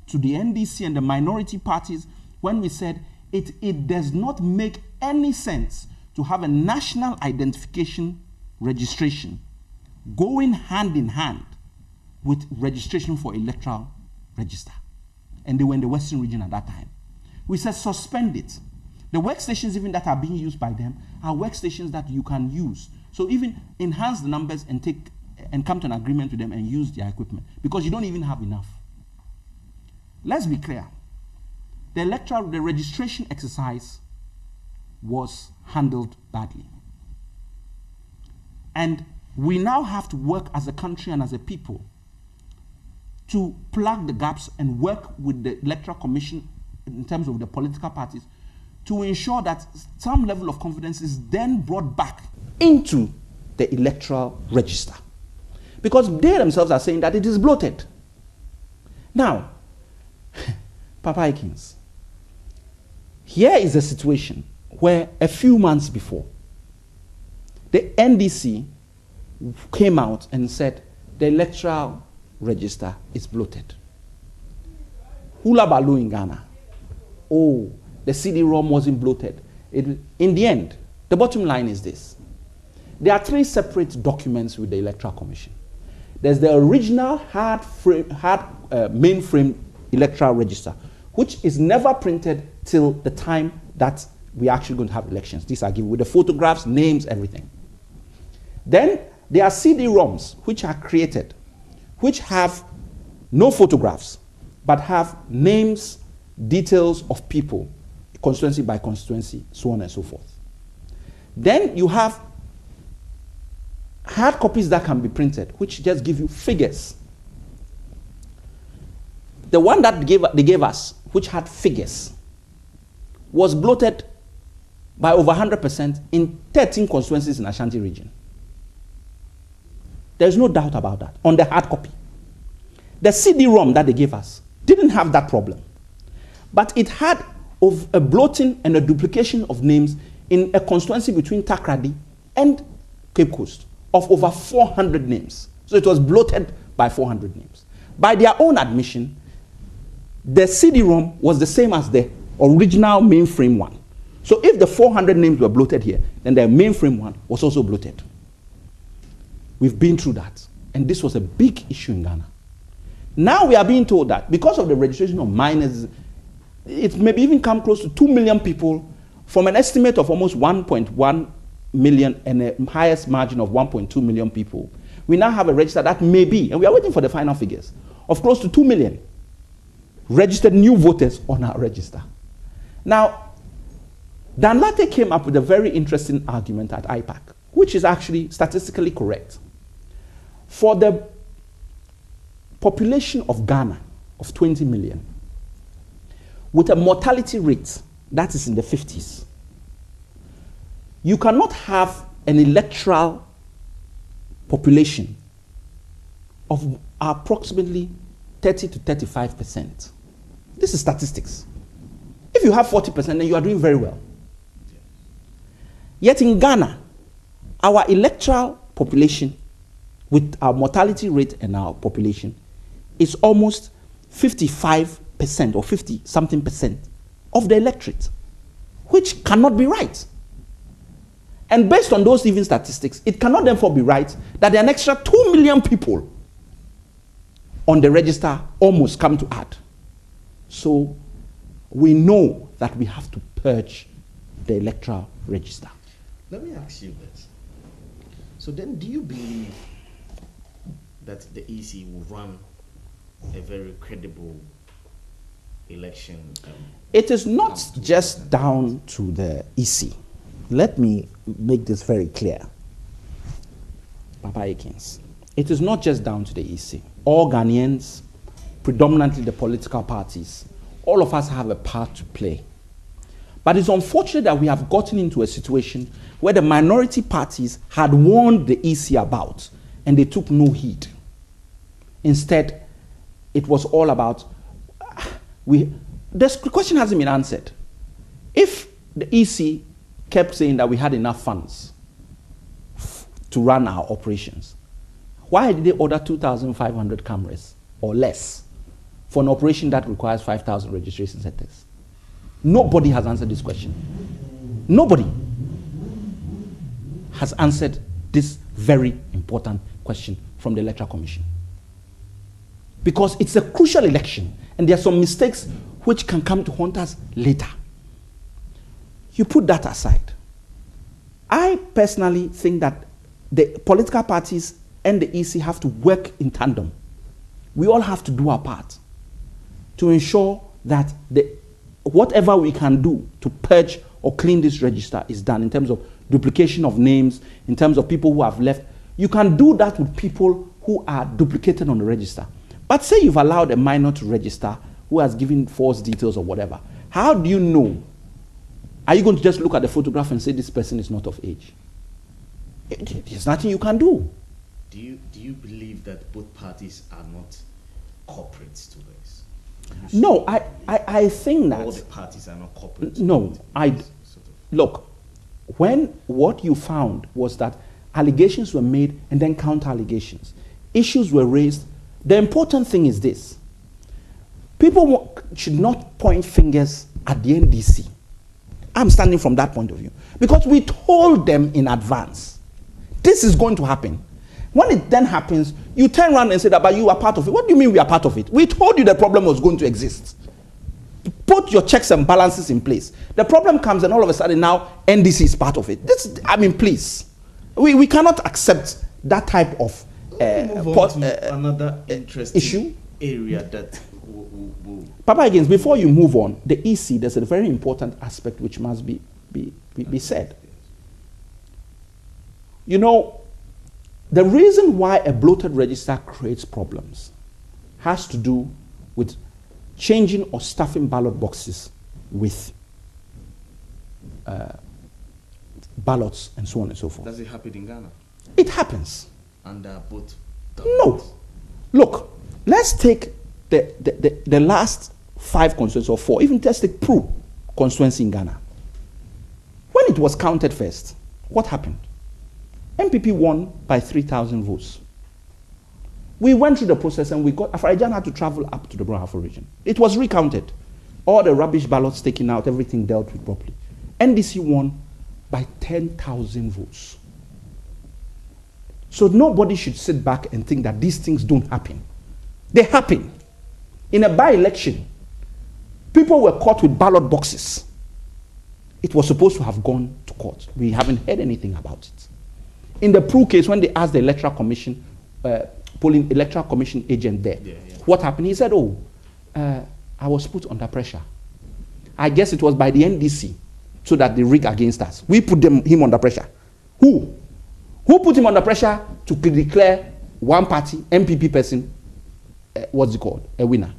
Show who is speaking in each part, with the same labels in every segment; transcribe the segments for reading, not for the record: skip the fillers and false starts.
Speaker 1: to the NDC and the minority parties when we said it does not make any sense to have a national identification registration going hand in hand with registration for electoral register. And they were in the Western region at that time. We said suspend it. The workstations even that are being used by them are workstations that you can use. So even enhance the numbers and come to an agreement with them and use their equipment, because you don't even have enough. Let's be clear. The registration exercise was handled badly. And we now have to work as a country and as a people to plug the gaps and work with the Electoral Commission in terms of the political parties to ensure that some level of confidence is then brought back into the electoral register. Because they themselves are saying that it is bloated. Now, Papa Aikins, here is a situation where a few months before, the NDC came out and said the electoral register is bloated. Hula Baloo in Ghana. Oh, the CD-ROM wasn't bloated. In the end, the bottom line is this. There are 3 separate documents with the Electoral Commission. There's the original mainframe electoral register, which is never printed till the time that we're actually going to have elections. These are given with the photographs, names, everything. Then there are CD-ROMs, which are created, which have no photographs, but have names, details of people, constituency by constituency, so on and so forth. Then you have hard copies that can be printed, which just give you figures. The one that they gave us, which had figures, was bloated by over 100% in 13 constituencies in Ashanti region. There's no doubt about that on the hard copy. The CD-ROM that they gave us didn't have that problem. But it had a bloating and a duplication of names in a constituency between Takrady and Cape Coast of over 400 names. So it was bloated by 400 names. By their own admission, the CD-ROM was the same as the original mainframe one. So if the 400 names were bloated here, then the mainframe one was also bloated. We've been through that. And this was a big issue in Ghana. Now we are being told that because of the registration of minors, it may even come close to 2 million people from an estimate of almost 1.1 million and a highest margin of 1.2 million people. We now have a register that may be, and we are waiting for the final figures, of close to 2 million registered new voters on our register. Now, Dan Latte came up with a very interesting argument at IPAC, which is actually statistically correct. For the population of Ghana of 20 million, with a mortality rate that is in the 50s, you cannot have an electoral population of approximately 30 to 35%. This is statistics. If you have 40%, then you are doing very well. Yet in Ghana, our electoral population with our mortality rate and our population is almost 55% or 50-something% of the electorate, which cannot be right. And based on those even statistics, it cannot therefore be right that there are an extra 2 million people on the register almost come to add. So we know that we have to purge the electoral register.
Speaker 2: Let me ask you this. So then do you believe that the EC will run a very credible election?
Speaker 1: It is not just down to the EC. Let me make this very clear. Papa Aikins, it is not just down to the EC. All Ghanaians, predominantly the political parties, all of us have a part to play. But it's unfortunate that we have gotten into a situation where the minority parties had warned the EC about, and they took no heed. Instead, it was all about, the question hasn't been answered. If the EC kept saying that we had enough funds to run our operations, why did they order 2,500 cameras or less for an operation that requires 5,000 registration centers? Nobody has answered this question. Nobody has answered this very important question from the Electoral Commission. Because it's a crucial election, and there are some mistakes which can come to haunt us later. You put that aside. I personally think that the political parties and the EC have to work in tandem. We all have to do our part to ensure that whatever we can do to purge or clean this register is done in terms of duplication of names, in terms of people who have left. You can do that with people who are duplicated on the register. But say you've allowed a minor to register who has given false details or whatever. How do you know? Are you going to just look at the photograph and say this person is not of age? There's nothing you can do.
Speaker 2: Do you believe that both parties are not corporates to this?
Speaker 1: No, I think that
Speaker 2: all the parties are not corporates.
Speaker 1: No, look, when what you found was that allegations were made and then counter allegations, issues were raised. The important thing is this: people should not point fingers at the NDC. I'm standing from that point of view because we told them in advance this is going to happen. When it then happens, you turn around and say that, but you are part of it. What do you mean we are part of it? We told you the problem was going to exist. Put your checks and balances in place. The problem comes and all of a sudden now NDC is part of it. Please. We cannot accept that type of
Speaker 2: another interesting
Speaker 1: issue.
Speaker 2: Area that
Speaker 1: Papa Aikins, before you move on, the EC, there's a very important aspect which must be said. You know, the reason why a bloated register creates problems has to do with changing or stuffing ballot boxes with ballots and so on and so forth.
Speaker 2: Does it happen in Ghana?
Speaker 1: It happens.
Speaker 2: Under both?
Speaker 1: No. Look, let's take the last 5 constituencies or 4, even just take Pru constituency in Ghana. When it was counted first, what happened? MPP won by 3,000 votes. We went through the process and Afarijan had to travel up to the Brahafo region. It was recounted. All the rubbish ballots taken out, everything dealt with properly. NDC won by 10,000 votes. So nobody should sit back and think that these things don't happen. They happen. In a by-election, people were caught with ballot boxes. It was supposed to have gone to court. We haven't heard anything about it. In the Pru case, when they asked the Electoral Commission, Electoral Commission agent there, what happened? He said, I was put under pressure. I guess it was by the NDC, so that they rig against us. We put him under pressure. Who? Who put him under pressure to declare one party, MPP person, what's it called, a winner?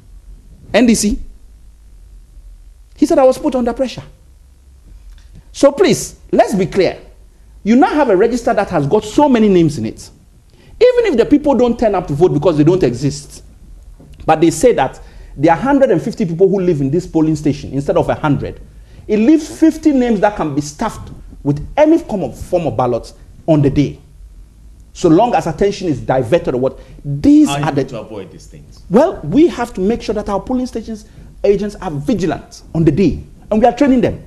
Speaker 1: NDC. He said, I was put under pressure. So please, let's be clear. You now have a register that has got so many names in it. Even if the people don't turn up to vote because they don't exist, but they say that there are 150 people who live in this polling station instead of 100, it leaves 50 names that can be stuffed with any form of ballots on the day. So long as attention is diverted or what. These are the
Speaker 2: to avoid these things.
Speaker 1: Well, we have to make sure that our polling stations agents are vigilant on the day. And we are training them.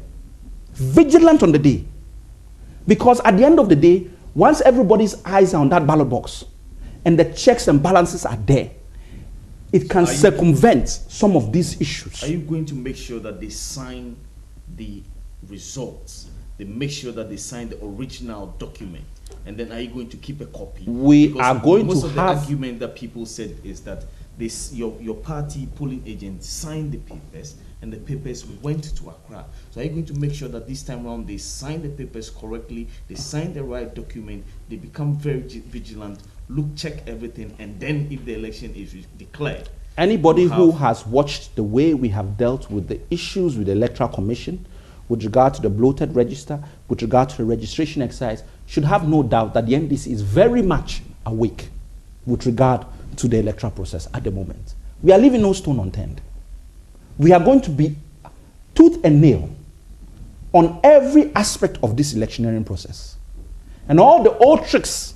Speaker 1: Vigilant on the day. Because at the end of the day, once everybody's eyes are on that ballot box and the checks and balances are there, it can circumvent some of these issues.
Speaker 2: Are you going to make sure that they sign the results? They make sure that they sign the original document? And then are you going to keep a copy?
Speaker 1: We are going to have...
Speaker 2: Most of the argument that people said is that your party polling agent signed the papers and the papers went to Accra. So are you going to make sure that this time around they sign the papers correctly, they sign the right document, they become very vigilant, check everything, and then if the election is declared...
Speaker 1: Anybody who has watched the way we have dealt with the issues with the Electoral Commission, with regard to the bloated register, with regard to the registration exercise, should have no doubt that the NDC is very much awake with regard to the electoral process at the moment. We are leaving no stone unturned. We are going to be tooth and nail on every aspect of this electioneering process. And all the old tricks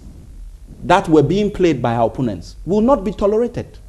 Speaker 1: that were being played by our opponents will not be tolerated.